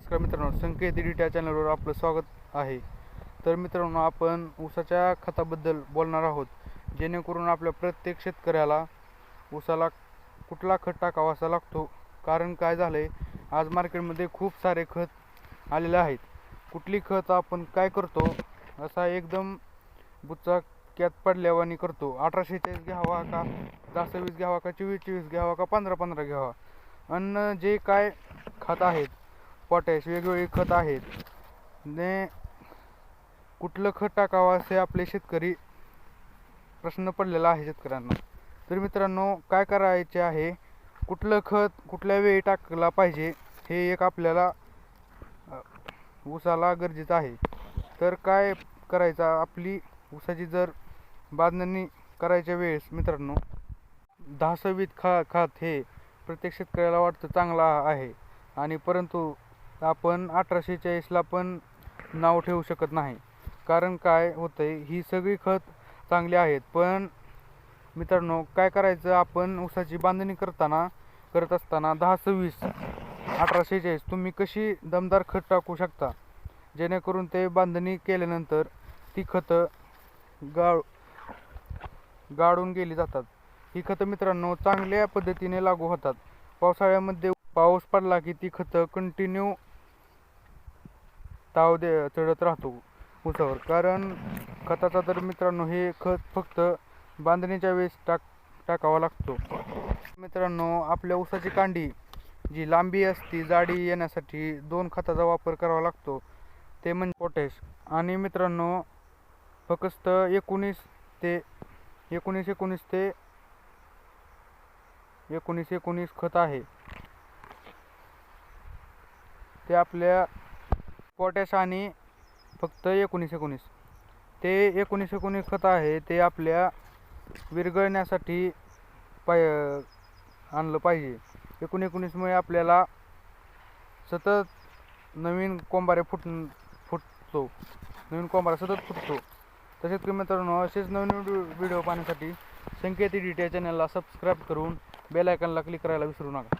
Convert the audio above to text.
नमस्कार मित्रांनो, संकेत एडिट या चॅनलवर आपलं स्वागत आहे. तर मित्रांनो, आपण ऊसाच्या खताबद्दल बोलणार आहोत, जेणेकरून आपल्या प्रत्येक शेतकऱ्याला ऊसाला कुठला खत टाकावा असा लागतो. कारण काय झालं आहे, आज मार्केटमध्ये खूप सारे खत आलेले आहेत. कुठली खत आपण काय करतो, असा एकदम बुचाक्यात पडल्यावानी करतो. 1846 घ्यावा का 10-20 घ्यावा का 24-24 घ्यावा का 15-15 घ्यावा. अन्न जे काय खत आहेत, पोटॅश वेगवेगळी खत आहेत, ने कुठलं खत टाकावं असे आपले शेतकरी प्रश्न पडलेला आहे शेतकऱ्यांना. तर मित्रांनो, काय करायचे आहे, कुठलं खत कुठल्या वेळी टाकला पाहिजे हे एक आपल्याला ऊसाला गरजेचं आहे. तर काय करायचं, आपली ऊसाची जर बांधणी करायच्या वेळेस मित्रांनो 10-20 खत हे प्रत्येक शेतकऱ्याला वाटतं चांगला आहे, आणि परंतु आपण 1846ला पण नाव ठेवू शकत नाही. कारण काय होतंय, ही सगळी खत चांगली आहेत, पण मित्रांनो काय करायचं, आपण ऊसाची बांधणी करत असताना 10-20 1846 तुम्ही कशी दमदार खत टाकू शकता, जेणेकरून ते बांधणी केल्यानंतर ती खतं गाळून गेली जातात. ही खतं मित्रांनो चांगल्या पद्धतीने लागू होतात. पावसाळ्यामध्ये पाऊस पडला की ती खतं कंटिन्यू चढत राहतो ऊसावर. कारण खताचा तर मित्रांनो हे खत फक्त बांधणीच्या वेळेस टाकावा लागतो. मित्रांनो, आपल्या ऊसाची कांडी जी लांबी असते, जाडी येण्यासाठी 2 खताचा वापर करावा लागतो, ते म्हणजे पोटॅश. आणि मित्रांनो फक्त 19-19 खत आहे, ते आपल्या पोटॅश. आणि फक्त 19-19 खत आहे, ते आपल्या विरघळण्यासाठी आणलं पाहिजे. 19-19मुळे आपल्याला सतत नवीन कोंबारे फुटतो. तसेच मित्रांनो, असेच नवीन व्हिडिओ पाहण्यासाठी संकेत एडिट या चॅनलला सबस्क्राईब करून बेल आयकॉनला क्लिक करायला विसरू नका.